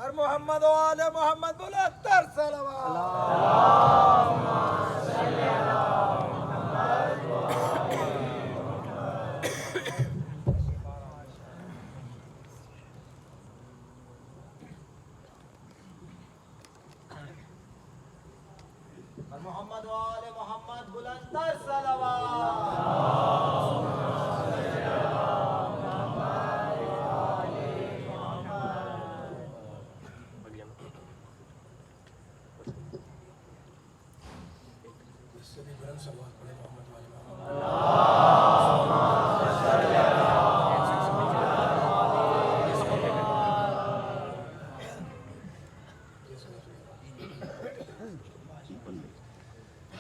پر محمد و آل محمد بلند تر صلوات. محمد و آل محمد بلند تر صلوات.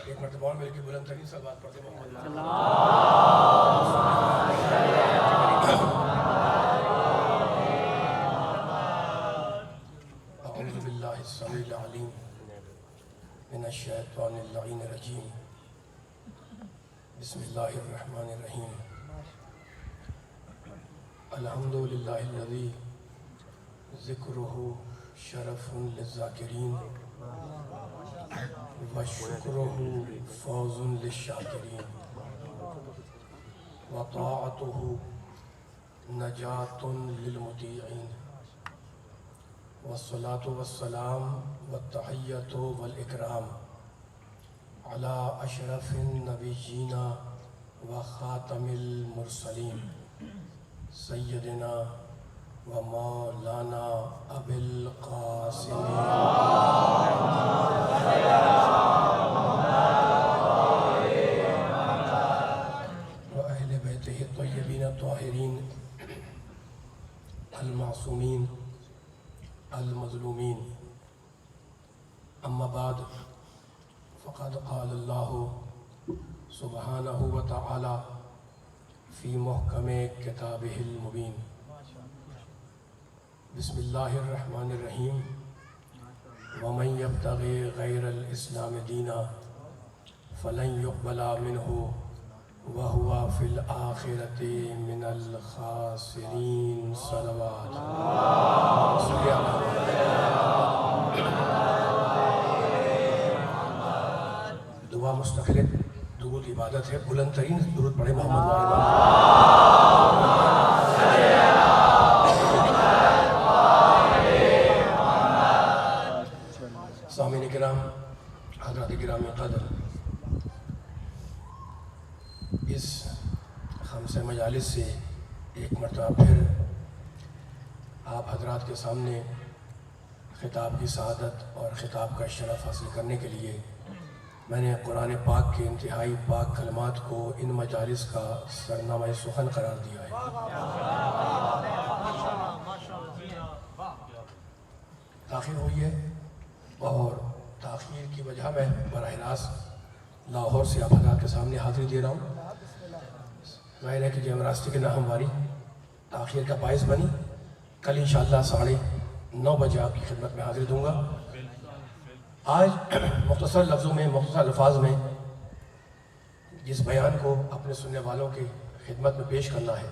ایک مرتبہ اور مل کے بلند ترین صلوات پڑھتے محمد. اعوذ باللہ السمیع العلیم من الشیطان اللعین الرجیم. بسم اللہ الرحمن الرحیم. الحمد للہ الذی ذکرہ شرف للذاکرین وشکرہ فوز للشاکرین وطاعتہ نجات للمطیعین والصلاة والسلام والتحیۃ والاکرام علی اشرف النبیین وخاتم المرسلین سیدنا و مولانا ابی القاسم و اہل بیتہ الطیبین الطاہرین المعصومین المظلومین. اما بعد فقد قال اللہ سبحانہ وتعالی فی محکم کتابہ المبین. بسم اللہ الرحمن الرحیم. ومن یبتغی غیر الاسلام دینا فلن یقبل منہ وہو فی الآخرۃ من الخاسرین. صلوات. دعا مستقل درود عبادت ہے. بلند ترین درود پڑھے محمد و آل محمد. سامعین کرام، حضرات گرامی قدر، اس خمس مجالس سے ایک مرتبہ پھر آپ حضرات کے سامنے خطاب کی سعادت اور خطاب کا شرف حاصل کرنے کے لیے میں نے قرآن پاک کے انتہائی پاک کلمات کو ان مجالس کا سرنامہ سخن قرار دیا ہے. تاخیر ہوئی ہے اور تاخیر کی وجہ میں براہ راست لاہور سے آپ حضرات کے سامنے حاضری دے رہا ہوں. ظاہر ہے کہ جمعراستی کے ناہمواری تاخیر کا باعث بنی. کل انشاءاللہ 9:30 بجے آپ کی خدمت میں حاضری دوں گا. آج مختصر لفظوں میں، مختصر الفاظ میں جس بیان کو اپنے سننے والوں کی خدمت میں پیش کرنا ہے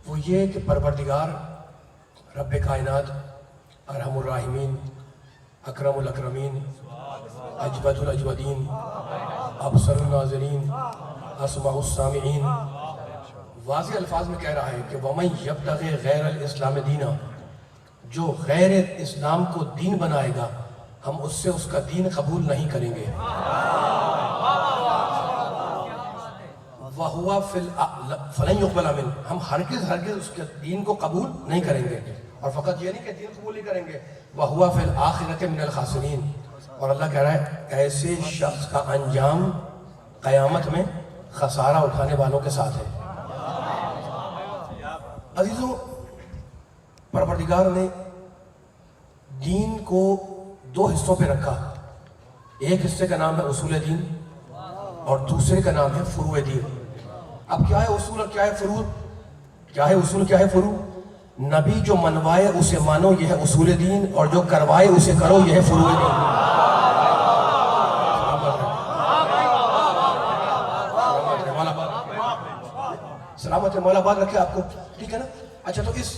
وہ یہ کہ پروردگار رب کائنات، ارحم الراحمین، اکرم الاکرمین، اجود الاجودین، ابصر الناظرین، اسمع السامعین، واضح الفاظ میں کہہ رہا ہے کہ وَمَن یبتغی غیر الاسلام دینا، جو غیر اسلام کو دین بنائے گا ہم اس سے اس کا دین قبول نہیں کریں گے. وَهُوَ فَلَن يُقْبَلَ مِنْهُ، ہم ہرگز اس کے دین کو قبول نہیں کریں گے. اور فقط یہ نہیں کہ دین قبول نہیں کریں گے، وَهُوَ فِي الْآخِرَةِ مِنَ الْخَاسِرِينَ، اور اللہ کہہ رہا ہے ایسے شخص کا انجام قیامت میں خسارہ اٹھانے والوں کے ساتھ ہے. عزیزوں، پروردگار نے دین کو 2 حصوں پہ رکھا. ایک حصے کا نام ہے اصول دین اور دوسرے کا نام ہے فروع دین. اب کیا ہے اصول اور کیا ہے فروع؟ کیا ہے اصول، کیا ہے فروع؟ نبی جو منوائے اسے مانو، یہ ہے اصول دین، اور جو کروائے اسے کرو، یہ ہے فروع دین. سلامت مولا بات رکھے آپ کو، ٹھیک ہے نا؟ اچھا، تو اس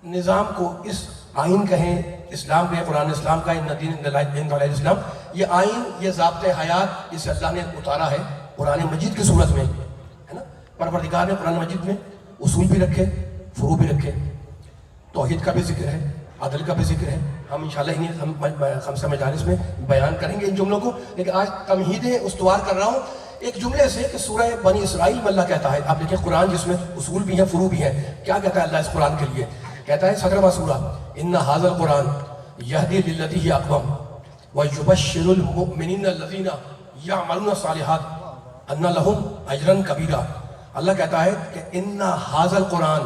نظام کو اس آئین کہیں، اسلام کہیں، قرآن اسلام کا ان دین علیہ السلام، یہ آئین، یہ ضابطۂ حیات اسے اللہ نے اتارا ہے قرآن مجید کی صورت میں، ہے نا. پروردگار نے قرآن مجید میں اصول بھی رکھے، فروع بھی رکھے، توحید کا بھی ذکر ہے، عدل کا بھی ذکر ہے. ہم انشاءاللہ انہیں خمسہ مجالس میں بیان کریں گے ان جملوں کو. لیکن آج تمہیدیں استوار کر رہا ہوں ایک جملے سے کہ سورہ بنی اسرائیل میں اللہ کہتا ہے، آپ دیکھیں قرآن جس میں اصول بھی ہیں، فروع بھی ہیں، کیا کہتا ہے اللہ اس قرآن کے لیے؟ کہتا ہے 17واں سورہ، ان ھذا القرآن یہدی للتی ہی اقوم ویبشر المؤمنین الذین یعملون الصالحات ان لہم اجرا کبیرا. اللہ کہتا ہے کہ ان ھذا القرآن،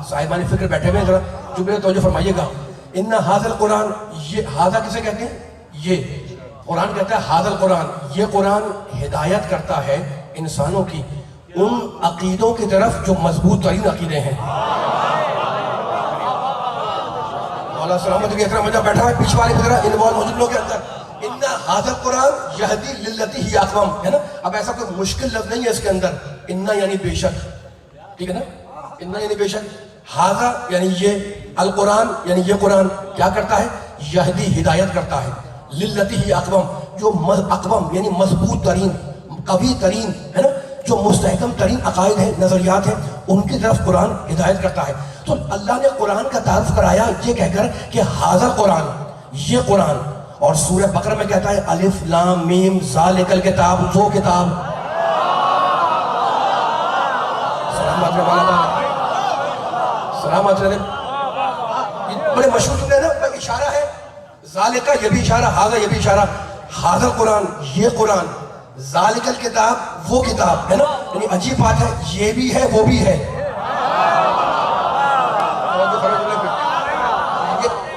صاحبان فکر بیٹھے ہوئے ہیں، ذرا جملے توجہ فرمائیے گا. ان ھذا القرآن، یہ ھذا کسے کہتے ہیں؟ یہ قرآن کہتا ہے ھذا القرآن، یہ قرآن ہدایت کرتا ہے انسانوں کی ان عقیدوں کی طرف جو مضبوط ترین عقیدے ہیں. مولا سلامت کی احترام مجھے بیٹھا ہے پیچھے والے کی طرح انوالو موجود لوگ کے اندر. ان ھذا القرآن یہدی للتی ہی اقوم، ہے نا. اب ایسا کوئی مشکل لفظ نہیں ہے اس کے اندر. ان یعنی بے شک، ٹھیک ہے نا. ان یعنی بے شک، ھذا یعنی یہ، القرآن یعنی یہ قرآن کیا کرتا ہے؟ یہدی، ہدایت کرتا ہے، للتی ہی اقوم، جو اقوم یعنی مضبوط ترین، قوی ترین، ہے نا، جو مستحکم ترین عقائد ہیں، نظریات ہیں، ان کی طرف قرآن ہدایت کرتا ہے. تو اللہ نے قرآن کا تعارف کرایا یہ کہہ کر کہ ھذا قرآن، یہ قرآن. اور سورہ بقرہ میں کہتا ہے الف لام میم ذالک الکتاب، وہ کتاب. سلامت رہے والا سلامت رہے. بڑے مشہور جملے ہیں نا، اشارہ ہے، ذالکہ یہ بھی اشارہ، ھذا یہ بھی اشارہ. ھذا قرآن، یہ قرآن، ذالک الکتاب، وہ کتاب، ہے نا. یعنی عجیب بات ہے، یہ بھی ہے وہ بھی ہے.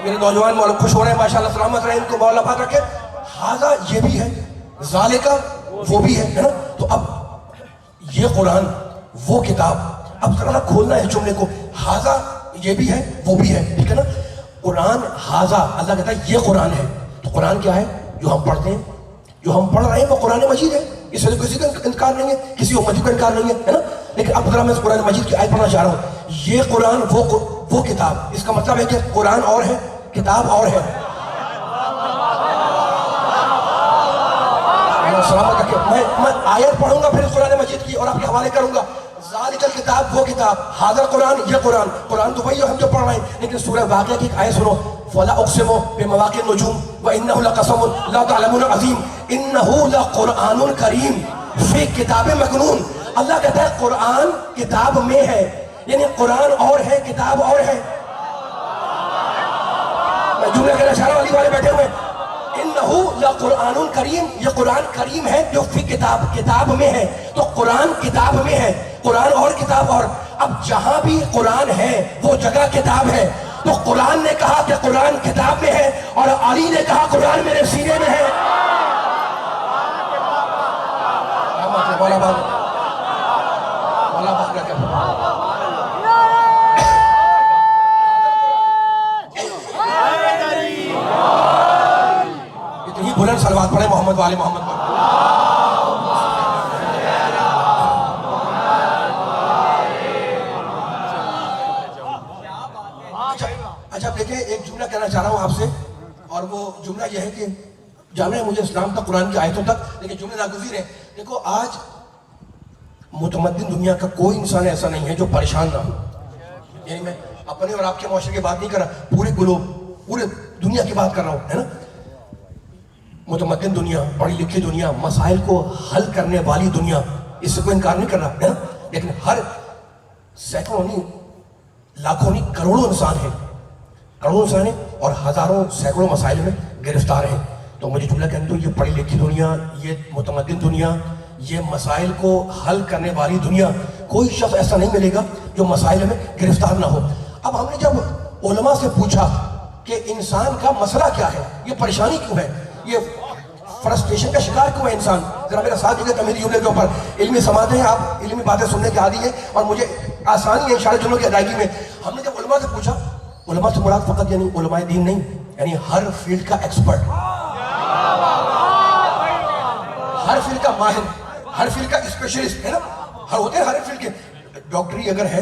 میرے نوجوان مولا خوش ہو رہے ہیں ماشاءاللہ، سلامت رہے، ان کو مولا پاک رکھے. ھذا یہ بھی ہے، ذالکہ وہ بھی ہے نا. تو اب یہ قرآن، وہ کتاب. اب ذرا کھولنا ہے جملے کو. ھذا یہ بھی ہے وہ بھی ہے، ٹھیک ہے نا. قرآن ھذا، اللہ کہتا ہے یہ قرآن ہے. تو قرآن کیا ہے؟ جو ہم پڑھتے ہیں، جو ہم پڑھ رہے ہیں وہ قرآن مجید ہے. اس سے کسی کا انکار نہیں ہے، کسی امتی کا انکار نہیں ہے نا. لیکن اب ذرا میں اس قرآن مجید کی آیت پڑھنا چاہ رہا ہوں. یہ قرآن وہ کتاب، اس کا مطلب ہے کہ قرآن اور ہے، کتاب اور ہے. سلامت رکھے. میں آیت پڑھوں گا پھر قرآن مجید کی اور آپ کے حوالے کروں گا. ذالک الکتاب، وہ کتاب، ھذا قرآن، یہ قرآن. قرآن تو وہی ہے ہم جو پڑھ رہے ہیں، لیکن سورہ واقعہ کی ایک آیت سنو. فَلَا أُقْسِمُ بِمَوَاقِعِ النُّجُومِ وَإِنَّهُ لَقَسَمٌ لَا تَعْلَمُونَ عَظِيمٌ إِنَّهُ لَقُرْآنٌ كَرِيمٌ فِي كِتَابٍ مَكْنُونٍ. اللہ کہتا ہے قرآن کتاب میں ہے، یعنی قرآن اور ہے، کتاب اور ہے. میں جملے کہنا چاہ رہا ہوں، علی والے بیٹھے ہوئے. انہو لقرآن کریم، یہ قرآن کریم ہے جو فی کتاب، کتاب میں ہے. تو قرآن کتاب میں ہے، قرآن اور کتاب اور. اب جہاں بھی قرآن ہے وہ جگہ کتاب ہے. تو قرآن نے کہا کہ قرآن کتاب میں ہے اور علی نے کہا قرآن میرے سینے میں ہے. مولا باغ اتنی بلند صلوات پڑھے محمد والے محمد پر. اچھا دیکھیں، ایک جملہ کہنا چاہ رہا ہوں آپ سے، اور وہ جملہ یہ ہے کہ جانا ہے مجھے اسلام تک، قرآن کی آیتوں تک، لیکن جملے ناگزیر ہیں. دیکھو آج متمدن دنیا کا کوئی انسان ایسا نہیں ہے جو پریشان نہ ہو. یعنی میں اپنے اور آپ کے معاشرے کی بات نہیں کر رہا، پورے گلوب، پورے دنیا کی بات کر رہا ہوں، ہے نا. متمدن دنیا، پڑھی لکھی دنیا، مسائل کو حل کرنے والی دنیا، اس سے کوئی انکار نہیں کر رہا ہے نا. لیکن ہر سینکڑوں نہیں، لاکھوں نہیں، کروڑوں انسان ہیں، کروڑوں انسان ہیں اور ہزاروں سینکڑوں مسائل میں گرفتار ہیں. تو مجھے جملہ کہنے دو، یہ پڑھی لکھی دنیا، یہ متمدن دنیا، یہ مسائل کو حل کرنے والی دنیا، کوئی شخص ایسا نہیں ملے گا جو مسائل میں گرفتار نہ ہو. اب ہم نے جب علماء سے پوچھا کہ انسان کا مسئلہ کیا ہے، یہ پریشانی کیوں ہے، یہ فرسٹریشن کا شکار کیوں ہے انسان، ذرا میرا ساتھ دیجیے تمہیدی جملے کے اوپر. علمی سماعتیں ہیں، آپ علمی باتیں سننے کے عادی ہیں اور مجھے آسانی ہے اشارے جملوں کی ادائیگی میں. ہم نے جب علماء سے پوچھا، علماء سے مراد فقط یعنی علماء دین نہیں، یعنی ہر فیلڈ کا ایکسپرٹ، ہر فیلڈ کا ماہر، ہر فیلڈ کا اسپیشلسٹ، ہے نا. ہر ہوتے ہیں ہر فیلڈ کے. ڈاکٹری اگر ہے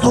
2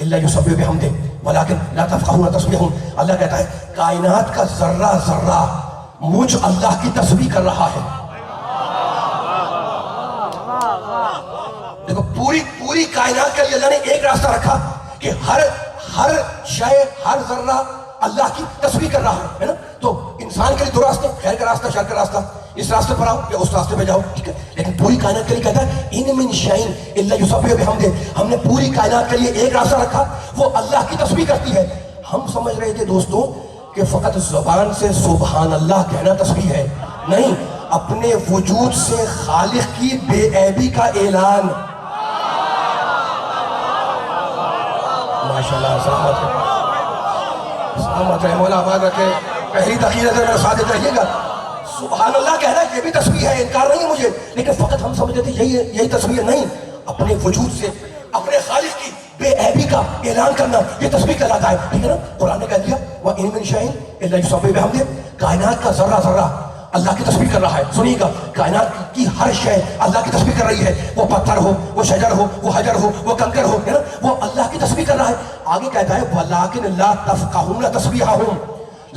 الا یسبح بحمدہ ولکن لا تفقهون تسبیحهم. اللہ کہتا ہے کائنات کا ذرہ ذرہ مجھ اللہ کی تسبیح کر رہا ہے. دیکھو پوری کائنات کے لیے اللہ نے ایک راستہ رکھا کہ ہر شے ہر ذرہ اللہ کی تسبیح کر رہا ہے نا. تو انسان کے لیے دو راستے، خیر کا راستہ شر کا راستہ، اس راستے پر آؤ یا اس راستے پہ جاؤ، ٹھیک ہے. لیکن پوری کائنات کے لیے کہتا ہے ان من شیء الا یسبح بحمدہ. ہم نے پوری کائنات کے لیے ایک راستہ رکھا، وہ اللہ کی تسبیح کرتی ہے. ہم سمجھ رہے تھے دوستوں کہ فقط زبان سے سبحان اللہ کہنا تسبیح ہے. نہیں، اپنے وجود سے خالق کی بے عیبی کا اعلان. ماشاءاللہ، سلامت رہے، مولا آباد رکھے. پہلی تقریر ہے، میرے ساتھ رہیے گا. سبحان اللہ کہنا یہ بھی تسبیح ہے، انکار نہیں ہے مجھے، لیکن فقط ہم سمجھتے تھے یہی تسبیح نہیں. اپنے وجود سے اپنے خالق کی بے عیبی کا اعلان کرنا یہ تسبیح کہلاتا ہے، ٹھیک ہے نا. قرآن نے کہہ دیا وَإِن مِّن شَيْءٍ إِلَّا يُسَبِّحُ بِحَمْدِهِ. کائنات کا ذرہ ذرہ اللہ کی تسبیح کر رہا ہے. سنیے گا، کائنات کی ہر شے اللہ کی تسبیح کر رہی ہے. وہ پتھر ہو، وہ شجر ہو، وہ حجر ہو، وہ کنکر ہو، ہے نا، وہ اللہ کی تسبیح کر رہا ہے. آگے کہتا ہے وَلَٰكِن لَا تَفْقَهُونَ تَسْبِيحَهُمْ.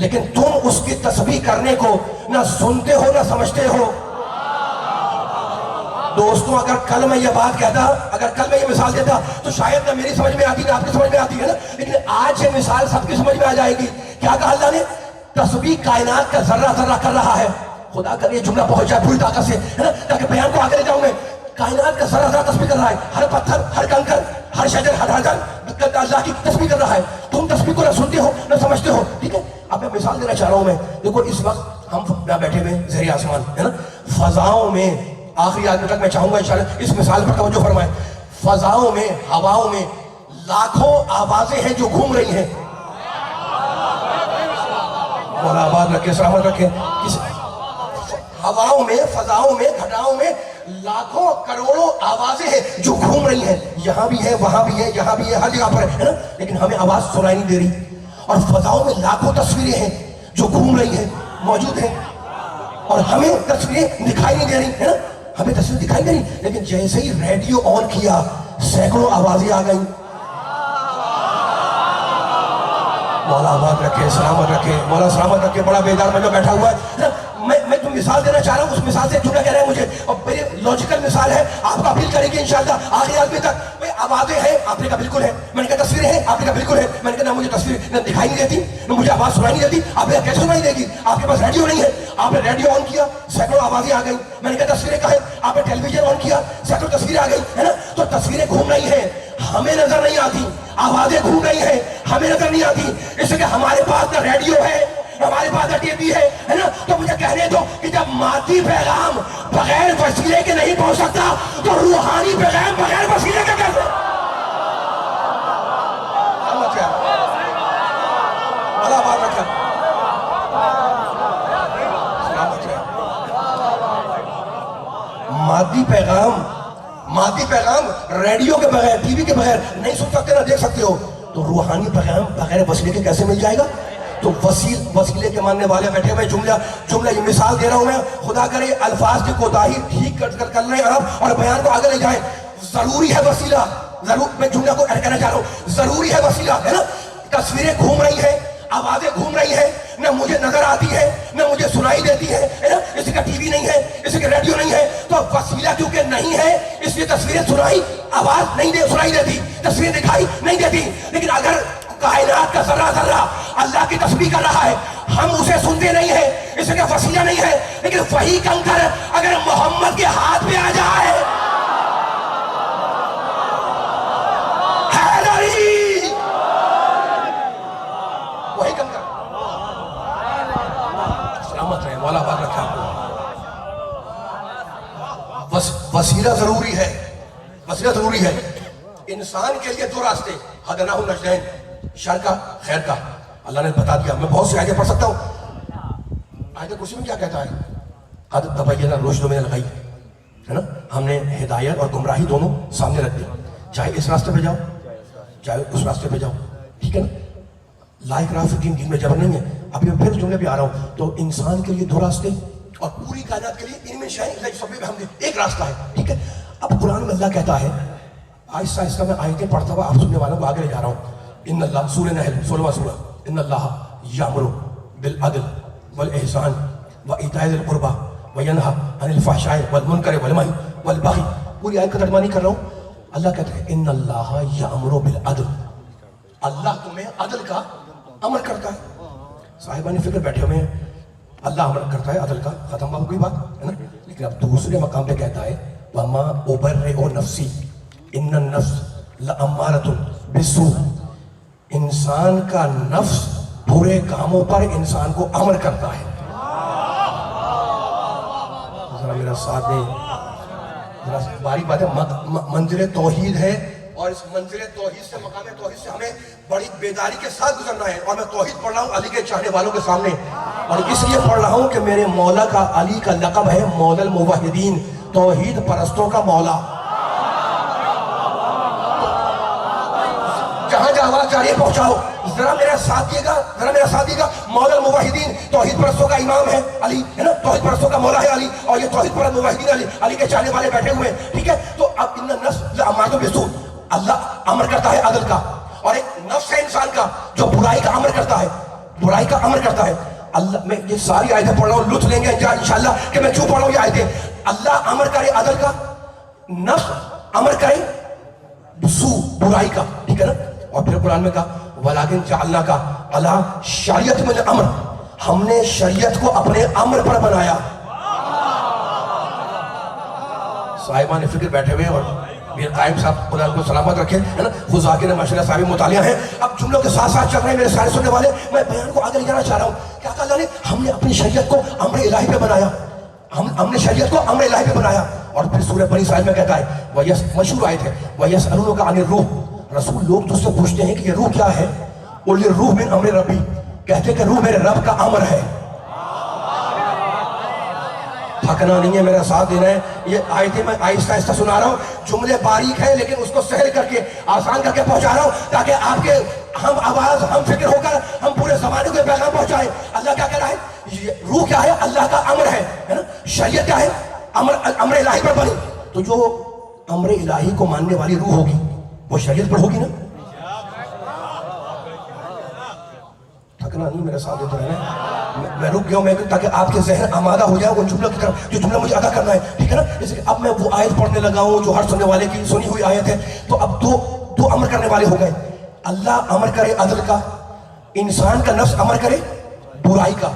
لیکن تم اس کی تسبیح کرنے کو نہ سنتے ہو نہ سمجھتے ہو. دوستوں اگر کل میں یہ بات کہتا، اگر کل میں یہ مثال دیتا تو شاید نہ میری سمجھ میں آتی نہ آپ کی سمجھ میں آتی ہے نا. لیکن آج یہ مثال سب کی سمجھ میں آ جائے گی. کیا کہا اللہ نے؟ تسبیح کائنات کا ذرہ ذرہ کر رہا ہے. خدا کر یہ جملہ پہنچ جائے پوری طاقت سے، ہے نا، تاکہ بیان کو آگے لے جاؤں میں. کائنات کا ذرہ ذرہ تسبیح کر رہا ہے. ہر پتھر، ہر کنکر، ہر شجر، ہر حجر اللہ کی تسبیح کر رہا ہے. تم تسبیح کو نہ سنتے ہو نہ سمجھتے ہو، ٹھیک ہے. اب میں مثال دینا چاہ رہا ہوں. میں دیکھو اس وقت ہم بیٹھے ہوئے زیر آسمان، ہے نا، فضاؤں میں آخری آدمی تک میں چاہوں گا انشاءاللہ اس مثال پر توجہ فرمائیں. فضاؤں میں، ہواؤں میں لاکھوں آوازیں ہیں جو گھوم رہی ہیں. مولا آباد رکھے، سلامت رکھے. ہواؤں میں، فضاؤں میں، گھٹاؤں میں لاکھوں کروڑوں آوازیں ہیں جو گھوم رہی ہیں. یہاں بھی ہے، وہاں بھی ہے، یہاں بھی ہے، ہر جگہ پر ہے نا. لیکن ہمیں آواز سنائی نہیں دے رہی. اور فضاؤں میں لاکھوں تصویریں ہیں جو گھوم رہی ہیں، موجود ہیں، اور ہمیں تصویریں دکھائی نہیں دے رہی، ہے نا. ہمیں تصویر دکھائی دے رہی. لیکن جیسے ہی ریڈیو آن کیا سینکڑوں آوازیں آ گئیں. مولا آباد رکھے، سلامت رکھے، مولا سلامت رکھے. بڑا بیدار میں جو بیٹھا ہوا ہے، میں تم مثال دینا چاہ رہا ہوں. اس مثال سے جملہ کہہ رہے ہیں مجھے، اور میری لاجیکل مثال ہے، آپ کو اپیل کرے گی انشاءاللہ آخری آدمی تک. آوازیں ہیں، آپ نے کہا بالکل ہے. میں نے کہا تصویریں ہیں، آپ نے کہا بالکل ہے. میں نے کہا نہ مجھے تصویر نہ دکھائی نہیں دیتی نہ مجھے آواز سنائی نہیں دیتی. آپ نے کیسے سنائی دے گی؟ آپ کے پاس ریڈیو نہیں ہے. آپ نے ریڈیو آن کیا سینکڑوں آوازیں آ گئی. میں نے کہا تصویریں کہاں ہیں؟ آپ نے ٹیلی ویژن آن کیا سینکڑوں تصویریں آ گئی، ہے نا. تو تصویریں گھوم رہی ہیں، ہمیں نظر نہیں آتی. آوازیں گھوم رہی ہیں، ہمیں نظر نہیں آتی. اس لیے ہمارے پاس نہ ریڈیو ہے، ہمارے پاس ٹی وی ہے نا. تو مجھے کہنے دو کہ جب مادی پیغام بغیر وسیلے کے نہیں پہنچ سکتا تو روحانی پیغام بغیر وسیلے کے کیسے؟ اللہ بات رکھا. مادی پیغام ریڈیو کے بغیر، ٹی وی کے بغیر نہیں سن سکتے نہ دیکھ سکتے ہو. تو روحانی پیغام بغیر وسیلے کے کیسے مل جائے گا؟ تو وسیلے کے ماننے والے بیٹھے ہوئے جملہ یہ مثال دے رہا ہوں میں. خدا کرے الفاظ کی کوتاہی ٹھیک کر لیں آپ اور بیان کو آگے لے جائیں. ضروری ہے وسیلہ، ضرور میں جملہ کو کہنا چاہ رہا ہوں، ضروری ہے وسیلہ، ہے نا. تصویریں گھوم رہی ہیں، آوازیں گھوم رہی ہیں، نہ مجھے نظر آتی ہے نہ مجھے سنائی دیتی ہے نا. اسی کا ٹی وی نہیں ہے، اسی کا ریڈیو نہیں ہے. تو وسیلہ کیونکہ نہیں ہے اس لیے تصویریں آواز نہیں سنائی دیتی، تصویریں دکھائی نہیں دیتی. لیکن اگر کائنات کا ذرہ ذرہ اللہ کی تسبیح کر رہا ہے، ہم اسے سنتے نہیں ہیں، اس لیے وسیلہ نہیں ہے. لیکن وہی کنکر اگر محمد کے ہاتھ پہ آ جائے، وہی کنکر. سلامت رہے، مولا پاک رکھا آپ کو. وسیلہ ضروری ہے، وسیلہ ضروری ہے. انسان کے لیے دو راستے، ہدیناہ النجدین، شر کا خیر کا. اللہ نے بتا دیا. میں بہت سی آیتیں پڑھ سکتا ہوں. آیت کرسی میں کیا کہتا ہے؟ قد تبین الرشد من الغی، ہے نا. ہم نے ہدایت اور گمراہی دونوں سامنے رکھ دی. چاہے اس راستے پہ جاؤ چاہے اس راستے پہ جاؤ، ٹھیک ہے نا. لا اکراہ فی الدین، دین میں جبر نہیں ہے. ابھی میں پھر جملے پہ آ رہا ہوں. تو انسان کے لیے دو راستے اور پوری کائنات کے لیے ان میں شیء الا یسبح بحمدہ ایک راستہ ہے، ٹھیک ہے. اب قرآن میں اللہ کہتا ہے آہستہ آہستہ میں آیتیں پڑھتا ہوا آپ سننے والوں کو آگے لے جا رہا ہوں. ان اللہ سورہ نحل 16واں سورہ. ان اللہ یامر بالعدل والاحسان وایتاء ذی القربى وینہی عن الفحشاء والمنکر والبغی والبغی. پوری آیت کا ترجمہ نہیں کر رہا ہوں. اللہ کہتے ہیں ان اللہ یامر بالعدل. اللہ تمہیں عدل کا امر کرتا ہے. صاحبان فکر بیٹھے ہوئے ہیں, اللہ امر کرتا ہے عدل کا, ختم ہو گئی بات ہے نا. لیکن اب دوسرے مقام پہ کہتا ہے وما ابرئ نفسی ان النفس لامارۃ بالسوء. انسان کا نفس برے کاموں پر انسان کو امر کرتا ہے. ذرا میرا ساتھ دیں, ذرا باریک بات ہے. منزل توحید ہے اور اس منزل توحید سے, مقام توحید سے ہمیں بڑی بیداری کے ساتھ گزرنا ہے. اور میں توحید پڑھ رہا ہوں علی کے چاہنے والوں کے سامنے, اور اس لیے پڑھ رہا ہوں کہ میرے مولا کا, علی کا لقب ہے مولا الموحدین, توحید پرستوں کا مولا. جہاں جہاں آواز جا رہی ہے پہنچاؤ. ذرا میرا ساتھ دیے گا, ذرا میرا ساتھ دیے گا. مولا الموحدین توحید پرستوں کا امام ہے علی, ہے نا, توحید پرستوں کا مولا ہے علی, اور یہ توحید پرست موحدین علی, علی کے چاہنے والے بیٹھے ہوئے ہیں. ٹھیک ہے, تو اب ان النفس لامارۃ بالسوء, اللہ امر کرتا ہے عدل کا, اور ایک نفس ہے انسان کا جو برائی کا امر کرتا ہے, برائی کا امر کرتا ہے. اللہ, میں یہ ساری آیتیں پڑھ رہا ہوں, لطف لیں گے انشاءاللہ کہ میں کیوں پڑھ رہا ہوں یہ آیتیں. اللہ امر کرے عدل کا, نفس امر کرے سوء برائی کا. ٹھیک ہے نا. اور پھر قرآن میں کہا وَلَٰكِن جَعَلْنَاكَ عَلَىٰ شَرِيَةٍ مِّنَ الْأَمْرِ, ہم نے شریعت کو اپنے امر پر بنایا. صاحبان فکر بیٹھے ہوئے, اور میر قائم صاحب خدا ان کو سلامت رکھے, ہے نا, خزاکر ماشاءاللہ صاحب مطالعہ ہیں. اب جملوں کے ساتھ ساتھ چل رہے ہیں میرے سارے سننے والے, میں بیان کو آگے لے جانا چاہ رہا ہوں. کیا کہا اللہ نے, ہم نے اپنی شریعت کو امر الہی پہ بنایا, ہم نے شریعت کو امر الہی پہ بنایا. اور پھر سورہ بنی اسرائیل میں کہتا ہے مشہور آیت ہے وَيَسْأَلُونَكَ عَنِ الرُّوحِ, رسول لوگ تجھ سے پوچھتے ہیں کہ یہ روح کیا ہے. قُلِ الرُّوحُ مِنْ أَمْرِ رَبِّي, کہتے کہ روح میرے رب کا امر ہے. تھکنا نہیں ہے, میرا ساتھ دینا ہے. یہ آیتیں میں آہستہ آہستہ سنا رہا ہوں, جملے باریک ہیں لیکن اس کو سہل کر کے آسان کر کے پہنچا رہا ہوں تاکہ آپ کے ہم آواز ہم فکر ہو کر ہم پورے زمانے کو پیغام پہنچائیں. اللہ کیا کہہ رہا ہے, روح کیا ہے, اللہ کا امر ہے نا. شریعت کیا ہے, امر الہی پر بنی. تو جو امر الہی کو ماننے والی روح ہوگی وہ شریعت پر ہوگی نا. تھکنا نہیں, میرے ساتھ دیتے رہنا. میں رک گیا ہوں میں تاکہ آپ کے ذہن آمادہ ہو جائے ان جملوں کی طرف جو جملہ مجھے ادا کرنا ہے. ٹھیک ہے نا. اس لیے اب میں وہ آیت پڑھنے لگا ہوں جو ہر سننے والے کی سنی ہوئی آیت ہے. تو اب دو امر کرنے والے ہو گئے. اللہ امر کرے عدل کا, انسان کا نفس امر کرے برائی کا.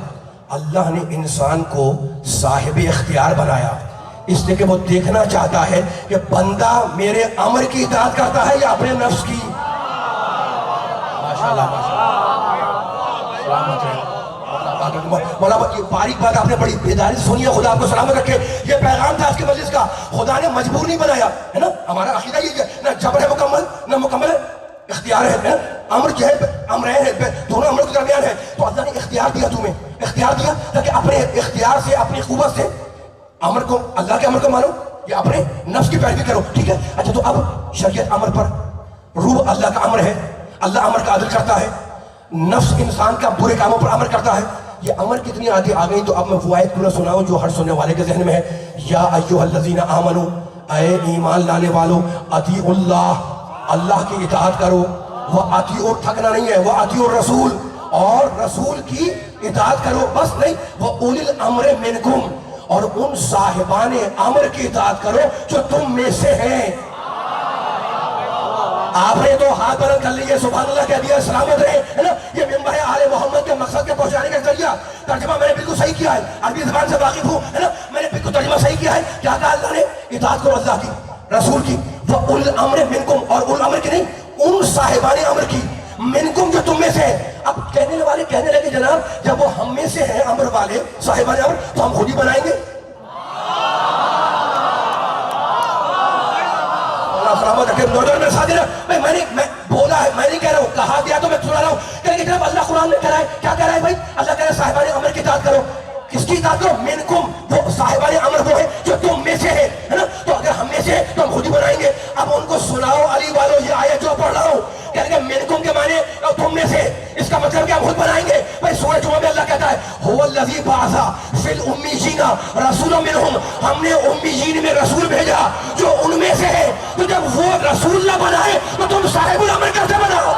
اللہ نے انسان کو صاحب اختیار بنایا اس لیے کہ وہ دیکھنا چاہتا ہے کہ بندہ میرے امر کی اطاعت کرتا ہے یا اپنے نفس کی. ماشاءاللہ سلامت رہے. مولا یہ باریک بات آپ نے بڑی بیداری سنی ہے, خدا آپ کو سلامت رکھے. یہ پیغام تھا آج کے مجلس کا. خدا نے مجبور نہیں بنایا, ہے نا. ہمارا عقیدہ یہ ہے نہ جبر ہے مکمل نہ مکمل اختیار ہے. امر جو ہے امرین ہے, دونوں امر کے درمیان ہے. تو اللہ نے اختیار دیا, تمہیں اختیار دیا تاکہ اپنے اختیار سے اپنی قوت سے امر کو, اللہ کے امر کو مانو یا اپنے نفس کی پیروی کرو. ٹھیک ہے. اچھا, تو اب شریعت امر پر, روح اللہ کا امر ہے, اللہ امر کا عدل کرتا ہے, نفس انسان کا برے کاموں پر امر کرتا ہے. یہ امر کتنی آدھی آ گئی. تو اب میں وہ آیت کیوں نہ سناؤں جو ہر سننے والے کے ذہن میں ہے. یا ایھا الذین آمنوا, اے ایمان لانے والو, اطیعوا اللہ, اللہ کی اطاعت کرو. وہ اطیعوا, تھکنا نہیں ہے, وہ اطیعوا الرسول, اور رسول کی اطاعت کرو. بس نہیں, وہ اولی الامر منکم, اور ان صاحبان امر کی اطاعت کرو جو تم میں سے ہیں. آپ نے تو ہاتھ بلند کر لیے, سبحان اللہ کہہ دیا, سلامت رہے, ہے نا. یہ ممبر آل محمد کے مقصد کے پہنچانے کا ذریعہ. ترجمہ میں نے بالکل صحیح کیا ہے, عربی زبان سے واقف ہوں, ہے نا. میں نے بالکل ترجمہ صحیح کیا ہے. کیا کہا اللہ نے, اطاعت کرو اللہ کی, رسول کی. وہ اول الامر منکم, اور اول الامر کی نہیں, ان صاحبان امر کی, منکم جو تم میں سے ہیں. اب کہنے والے کہنے لگے جناب جب وہ ہم میں سے ہیں امر والے صاحبان امر, تو ہم خود ہی بنائیں گے. سلامت رکھے. نوجوان میں ساتھ دینا, میں بولا ہے, میں نہیں کہہ رہا ہوں, کہا دیا تو میں سنا رہا ہوں. کہ جناب اللہ قرآن میں کہہ رہا ہے, کیا کہہ رہا ہے بھائی, اللہ کہہ رہا ہے صاحبان امر کی اطاعت کرو. کس کی اطاعت کرو, منکم, وہ صاحبان امر وہ ہے جو تم میں سے ہے, ہے نا. تو اگر ہم میں سے ہے تو ہم خود ہی بنائیں گے. اب ان کو سناؤ علی والو یہ آیت جو پڑھ رہا ہوں, کہہ کہ منکم کے معنی تم میں سے, اس کا مطلب کہ ہم خود بنائیں گے. بھائی سورہ جمعہ میں اللہ کہتا ہے هو الذی بعث فی الامیین رسولا منہم, ہم نے امیین میں رسول بھیجا جو ان میں کیسے ہے؟ تو جب وہ رسول نہ بنائے تو تم صاحب الامر کیسے بناؤ؟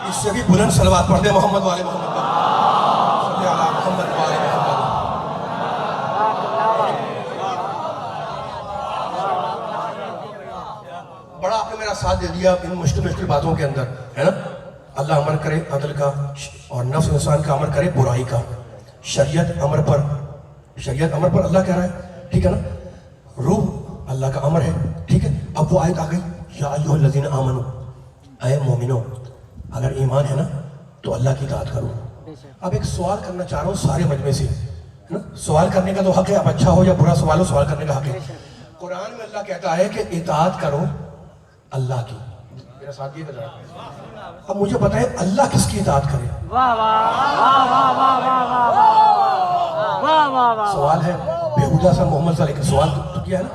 اس سے بھی بلند صلوات پڑھتے محمد والے محمد صلی اللہ محمد والے محمد. بڑا آپ نے میرا ساتھ دے دیا ان مشکل باتوں کے اندر ہے نا. اللہ امر کرے عدل کا اور نفس انسان کا امر کرے برائی کا. شریعت امر پر اللہ کہہ رہا ہے, ٹھیک ہے نا. روح اللہ کا امر ہے, ٹھیک ہے. اب وہ آیت آ گئی یا ایھا الذین آمنو, اے مومنو اگر ایمان ہے نا تو اللہ کی اطاعت کرو. اب ایک سوال کرنا چاہ رہا ہوں سارے مجمع سے, سوال کرنے کا تو حق ہے, اب اچھا ہو یا برا سوال ہو, سوال کرنے کا حق ہے. قرآن میں اللہ کہتا ہے کہ اطاعت کرو اللہ کی. میرا ساتھ یہ بتا, اب مجھے بتائیں اللہ کس کی اطاعت کرے؟ سوال ہے بےہودہ سا محمد صلی اللہ علیہ وسلم, سوال تو کیا ہے نا,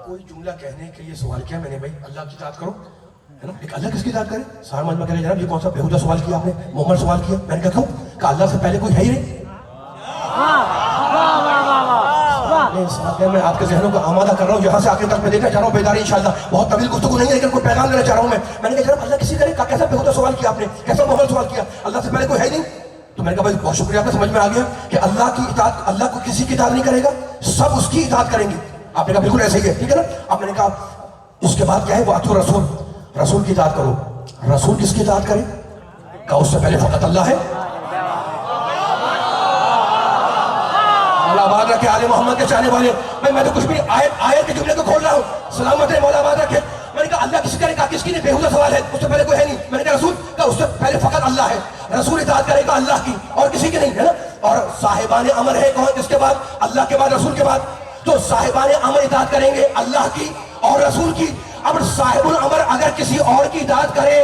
کوئی جملہ کہنے کے لیے سوال کیا میں نے, بھائی اللہ کی اطاعت کرو ہے نا. ایک اللہ کس کی اطاعت کرے؟ سارا مجمع کہہ رہے جناب یہ کون سا بےہودہ سوال کیا آپ نے, محمد سوال کیا. میں نے کہا کیوں؟ کہ اللہ سے پہلے کوئی ہے ہی نہیں. میں آپ کے ذہنوں کو آمادہ کر رہا ہوں, یہاں سے آگے تک میں دیکھنا چاہ رہا ہوں بیداری انشاءاللہ. بہت طویل گفتگو نہیں ہے لیکن کوئی پیغام دینا چاہ رہا ہوں میں نے کہا جناب اللہ کسی کرے, کیسا بےہودہ سوال کیا آپ نے, کیسا محمد سوال کیا, اللہ سے پہلے کوئی ہے ہی نہیں. تو میں نے کہا بھائی بہت شکریہ, آپ کو سمجھ میں آ گیا کہ اللہ کی اطاعت, اللہ کو کسی کی اطاعت نہیں کرے گا, سب اس کی اطاعت کریں گے. آپ نے کہا بالکل ایسے ہی ہے, ٹھیک ہے نا. اب میں نے کہا اس کے بعد کیا ہے, وہ اطیعوا الرسول, رسول کی اطاعت کرو. رسول کس کی اطاعت کرے؟ کہا اس سے پہلے فقط اللہ ہے. مولا آباد رکھے آل محمد کے چاہنے والے. میں تو کچھ بھی آیت کے جملے کو کھول رہا ہوں. سلامت ہے, مولا آباد رکھے. میں نے کہا اللہ کسی کرے, کہا کس کی نہیں, بےہودہ سوال ہے, اس سے پہلے کوئی ہے نہیں. میں نے کہا رسول, کہا اس سے پہلے فقط اللہ ہے. رسول اطاعت کرے گا اللہ کی اور کسی کی نہیں, ہے نا. اور صاحبان امر ہے کون جس کے بعد, اللہ کے بعد رسول کے بعد, تو صاحبان امر اطاعت کریں گے اللہ کی اور رسول کی. اب صاحب الامر اگر کسی اور کی اطاعت کرے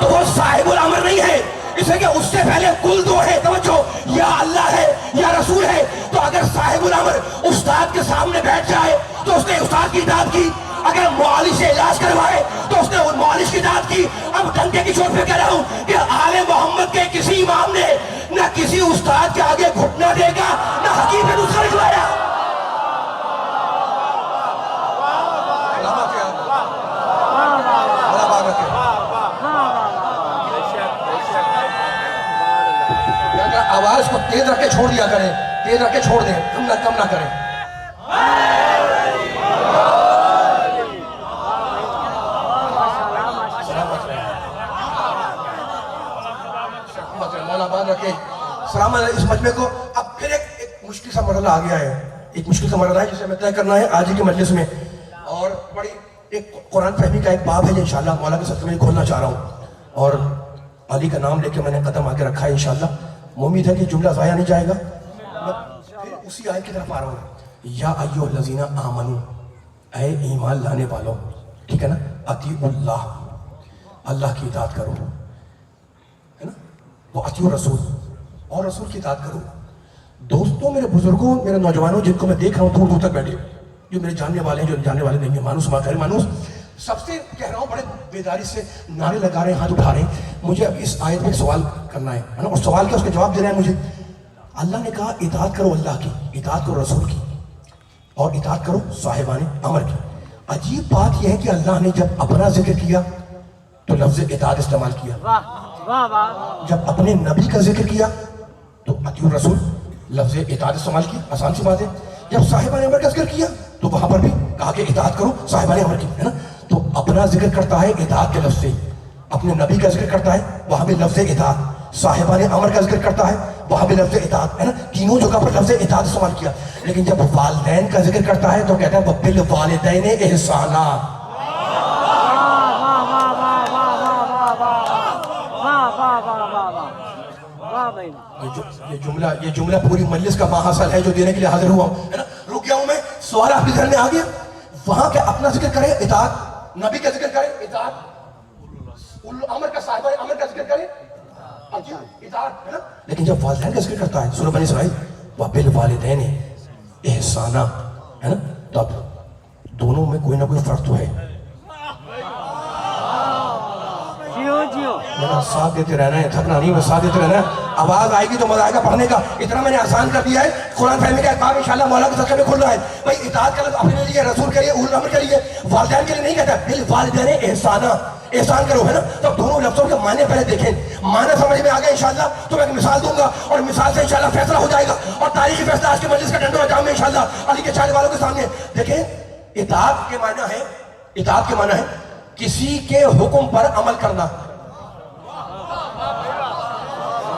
تو وہ صاحب الامر نہیں ہے, اس لیے کہ اس سے پہلے کل دو ہے, توجہ, یا اللہ ہے یا رسول ہے. تو اگر صاحب الامر استاد کے سامنے بیٹھ جائے تو اس نے استاد کی اطاعت کی, اگر معالج سے علاج کروائے تو اس نے معالج کی اطاعت کی. اب ڈنڈے کی چوٹ پہ کہہ رہا ہوں کہ آل محمد کے کسی امام نے نہ کسی استاد کے آگے گھٹنا دے گا نہ حکیم نے نسخہ لکھوایا. آواز کو تیز رکھ کے چھوڑ دیا کریں, تیز رکھ کے چھوڑ دیں, کم نہ کریں. مولا آباد رکھے. سلام علیہ اس مجمع کو. اب پھر ایک مشکل سا مرحلہ آ گیا ہے, ایک مشکل سا مرحلہ ہے جسے ہمیں طے کرنا ہے آج کی مجلس میں. اور بڑی ایک قرآن فہمی کا ایک باب ہے جو انشاءاللہ مولا کے صدقے میں کھولنا چاہ رہا ہوں, اور علی کا نام لے کے میں نے قدم آگے رکھا ہے انشاءاللہ. امید ہے کہ جملہ ضائع نہیں جائے گا. میں پھر اسی آیت کی طرف آ رہا ہوں, یا ایھا الذین آمنو, اے ایمان لانے والوں, ٹھیک ہے نا. اطیعوا اللہ, اللہ کی اطاعت کرو, ہے نا. وہ اطیعوا الرسول, اور رسول کی اطاعت کرو. دوستوں, میرے بزرگوں, میرے نوجوانوں جن کو میں دیکھ رہا ہوں دور دور تک بیٹھے, جو میرے جاننے والے ہیں, جو جاننے والے نہیں ہیں, مانوس غیر مانوس, سب سے کہہ رہا ہوں بڑے بیداری سے نعرے لگا رہے ہیں, ہاتھ اٹھا رہے ہیں. مجھے اب اس آیت میں سوال کرنا ہے نا, اور سوال کیا, اس کے جواب دینا ہے مجھے. اللہ نے کہا اطاعت کرو اللہ کی, اطاعت کرو رسول کی, اور اطاعت کرو صاحبان امر کی. عجیب بات یہ ہے کہ اللہ نے جب اپنا ذکر کیا تو لفظ اطاعت استعمال کیا, جب اپنے نبی کا ذکر کیا تو اطیعوا الرسول لفظ اطاعت استعمال کیا. آسان سی بات ہے. جب صاحبان امر کا ذکر کیا تو وہاں پر بھی کہا کہ اطاعت کرو صاحبان امر کی, ہے نا. تو اپنا ذکر کرتا ہے اطاعت کے لفظ سے, اپنے نبی کا ذکر کرتا ہے وہاں بھی لفظ اطاعت, صاحبان امر کا ذکر کرتا ہے وہاں بھی لفظ اطاعت, ہے نا. تینوں جگہ پر لفظ اطاعت استعمال کیا. لیکن جب والدین کا ذکر کرتا ہے تو کہتا ہے وبالوالدین احسانا. یہ جملہ پوری مجلس کا ماحصل ہے جو دینے کے لیے حاضر ہوا ہوں, ہے نا. رک گیا ہوں میں, سوال آپ کے ذہن میں آ گیا. وہاں کے اپنا ذکر کرے اطاعت, نبی کا ذکر کرے اطاعت, امر کا صاحب امر کا ذکر کرے, اطاعت ہے نا. لیکن جب والدین کا ذکر کرتا ہے سورہ بنی اسرائیل وَبِالْوَالِدَيْنِ احسانا ہے نا, تب دونوں میں کوئی نہ کوئی فرق تو ہے. میرا ساتھ دیتے رہنا ہے, تھکنا نہیں, میں ساتھ دیتے رہنا ہے. آواز آئے گی تو مزہ آئے گا پڑھنے کا. اتنا میں نے آسان کر دیا ہے. قرآن فہمی کا کام انشاءاللہ مولا کے صدقے میں کھل رہا ہے. بھائی اطاعت کا لفظ اپنے لیے, رسول کے لیے, اولو الامر کے لیے, والدین کے لیے نہیں کہتا. بالوالدین احسانا, احسان کرو ہے نا. تب دونوں لفظوں کے معنی پہلے دیکھیں. معنی سمجھ میں آ گیا انشاءاللہ تو میں ایک مثال دوں گا اور مثال سے انشاءاللہ فیصلہ ہو جائے گا. اور تاریخی فیصلہ آج کے مجلس کا ڈنڈوں جام میں انشاءاللہ علی کے چاہنے والوں کے سامنے. دیکھیں اطاعت کے معنی ہے, اطاعت کے معنی ہے کسی کے حکم پر عمل کرنا.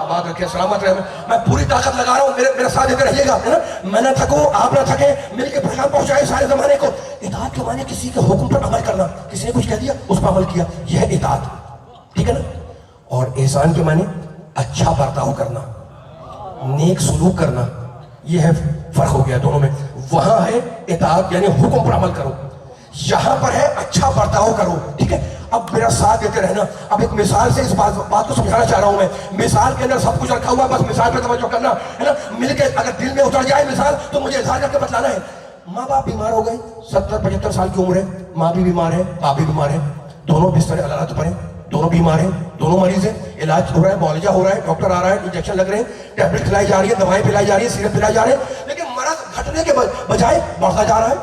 بات رکھے, سلامت رہے. میں پوری طاقت لگا رہا ہوں, میرے ساتھ دیتے رہیے گا ہے نا. میں نہ تھکوں, آپ نہ تھکیں, مل کے پیغام پہنچائے سارے زمانے کو. اطاعت کے معنی کسی کے حکم پر عمل کرنا. کسی نے کچھ کہہ دیا اس پر عمل کیا, یہ ہے اطاعت. ٹھیک ہے نا. اور احسان کے معنی اچھا برتاؤ کرنا, نیک سلوک کرنا. یہ ہے فرق ہو گیا دونوں میں. وہاں ہے اطاعت یعنی حکم پر عمل کرو, یہاں پر ہے اچھا برتاؤ کرو. ٹھیک ہے. اب میرا ساتھ دیتے رہنا. اب ایک مثال سے اس بات کو سمجھانا چاہ رہا ہوں میں. مثال کے اندر سب کچھ رکھا ہوا, بس مثال پہ توجہ کرنا ہے نا. مل کے اگر دل میں اتر جائے مثال تو مجھے اظہار کر کے بتلانا ہے. ماں باپ بیمار ہو گئے, 70-75 سال کی عمر ہے, ماں بھی بیمار ہے, باپ بھی بیمار ہے, دونوں بستر علالت پر ہیں, دونوں بیمار ہیں, دونوں مریض ہیں, علاج ہو رہا ہے, معالجہ ہو رہا ہے, ڈاکٹر آ رہا ہے, انجیکشن لگ رہے ہیں, ٹیبلٹ کھلائی جا رہی ہے, دوائیں پلائی جا رہی ہے, سیرپ پلائی جا رہے ہیں, لیکن مرض گھٹنے کے بجائے بڑھتا جا رہا ہے.